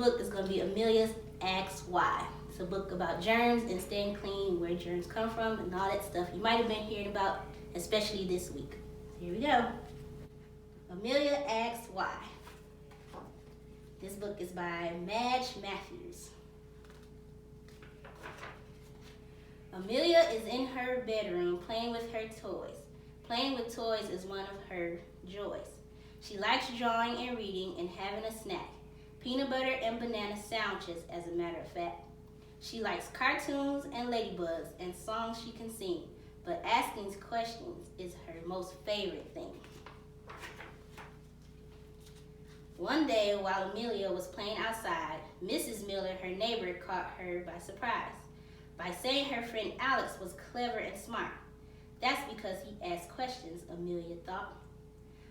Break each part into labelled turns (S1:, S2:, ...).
S1: book is going to be Amelia's Asks Why. It's a book about germs and staying clean, where germs come from, and all that stuff you might have been hearing about, especially this week. Here we go. Amelia Asks Why. This book is by Madge Matthews. Amelia is in her bedroom playing with her toys. Playing with toys is one of her joys. She likes drawing and reading and having a snack. Peanut butter and banana sandwiches, as a matter of fact. She likes cartoons and ladybugs and songs she can sing, but asking questions is her most favorite thing. One day, while Amelia was playing outside, Mrs. Miller, her neighbor, caught her by surprise by saying her friend Alex was clever and smart. That's because he asked questions, Amelia thought.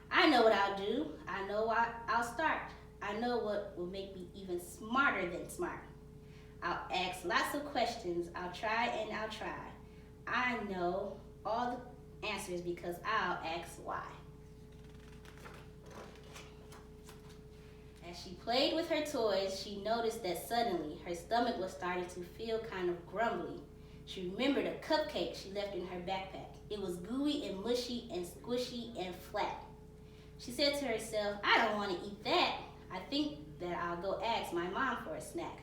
S1: I know what I'll do. I know what I'll start. I know what will make me even smarter than smart. I'll ask lots of questions. I'll try and I'll try. I know all the answers because I'll ask why. As she played with her toys, she noticed that suddenly her stomach was starting to feel kind of grumbly. She remembered a cupcake she left in her backpack. It was gooey and mushy and squishy and flat. She said to herself, I don't want to eat that. I think that I'll go ask my mom for a snack.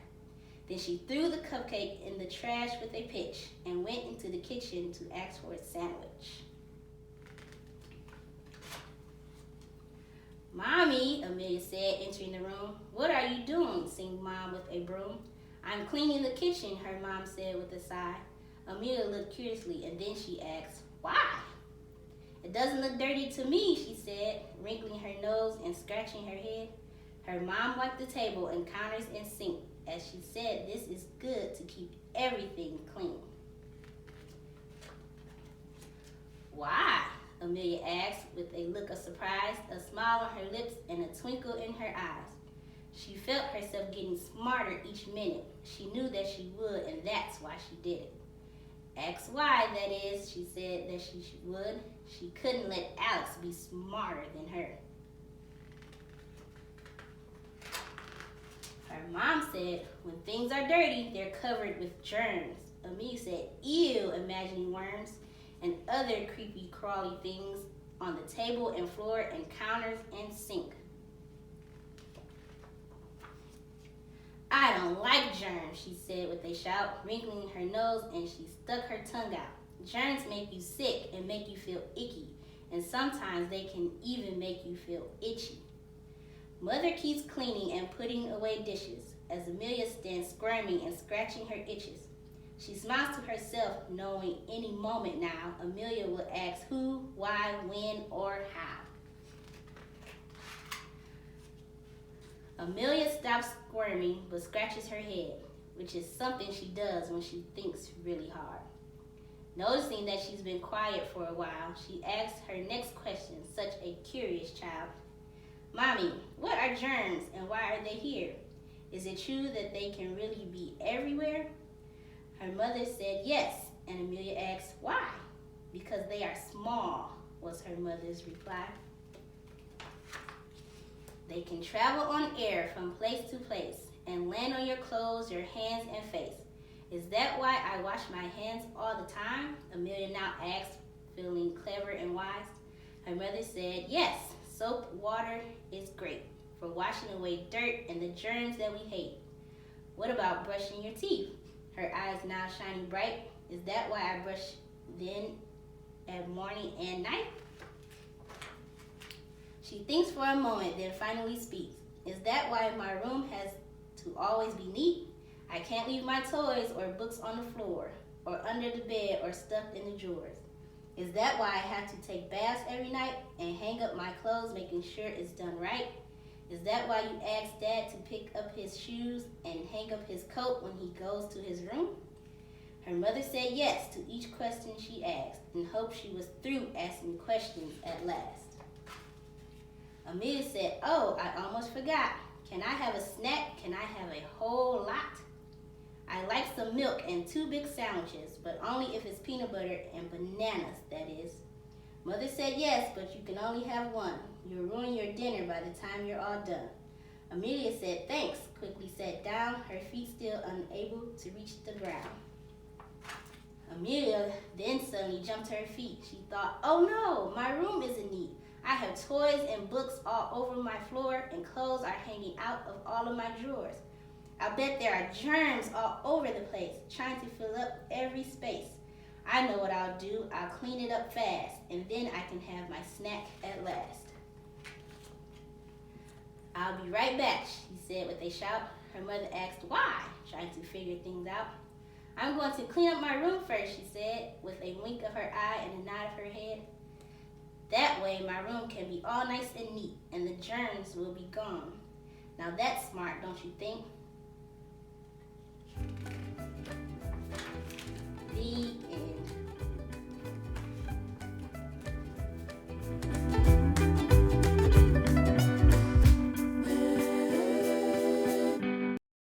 S1: Then she threw the cupcake in the trash with a pitch and went into the kitchen to ask for a sandwich. Mommy, Amelia said, entering the room. What are you doing? Singed Mom with a broom. I'm cleaning the kitchen, her mom said with a sigh. Amelia looked curiously and then she asked, why? It doesn't look dirty to me, she said, wrinkling her nose and scratching her head. Her mom wiped the table and counters and sink as she said this is good to keep everything clean. Why? Amelia asked with a look of surprise, a smile on her lips, and a twinkle in her eyes. She felt herself getting smarter each minute. She knew that she would, and that's why she did it. Ask why, that is, she said that she would. She couldn't let Alex be smarter than her. Her mom said, when things are dirty, they're covered with germs. Amelia said, ew, imagining worms and other creepy crawly things on the table and floor and counters and sink. I don't like germs, she said with a shout, wrinkling her nose, and she stuck her tongue out. Germs make you sick and make you feel icky, and sometimes they can even make you feel itchy. Mother keeps cleaning and putting away dishes as Amelia stands squirming and scratching her itches. She smiles to herself, knowing any moment now Amelia will ask who, why, when, or how. Amelia stops squirming but scratches her head, which is something she does when she thinks really hard. Noticing that she's been quiet for a while, she asks her next question, such a curious child. Mommy, what are germs and why are they here? Is it true that they can really be everywhere? Her mother said yes, and Amelia asked why? Because they are small, was her mother's reply. They can travel on air from place to place and land on your clothes, your hands, and face. Is that why I wash my hands all the time? Amelia now asked, feeling clever and wise. Her mother said, yes, soap water is great for washing away dirt and the germs that we hate. What about brushing your teeth? Her eyes now shining bright. Is that why I brush then at morning and night? She thinks for a moment, then finally speaks. Is that why my room has to always be neat? I can't leave my toys or books on the floor, or under the bed, or stuffed in the drawers. Is that why I have to take baths every night and hang up my clothes, making sure it's done right? Is that why you ask Dad to pick up his shoes and hang up his coat when he goes to his room? Her mother said yes to each question she asked and hoped she was through asking questions at last. Amelia said, oh, I almost forgot. Can I have a snack? Can I have a whole lot? I like some milk and 2 big sandwiches, but only if it's peanut butter and bananas, that is. Mother said yes, but you can only have one. You'll ruin your dinner by the time you're all done. Amelia said thanks, quickly sat down, her feet still unable to reach the ground. Amelia then suddenly jumped to her feet. She thought, oh no, my room isn't neat. I have toys and books all over my floor, and clothes are hanging out of all of my drawers. I bet there are germs all over the place, trying to fill up every space. I know what I'll do. I'll clean it up fast, and then I can have my snack at last. I'll be right back, she said with a shout. Her mother asked why, trying to figure things out. I'm going to clean up my room first, she said, with a wink of her eye and a nod of her head. That way my room can be all nice and neat, and the germs will be gone. Now that's smart, don't you think?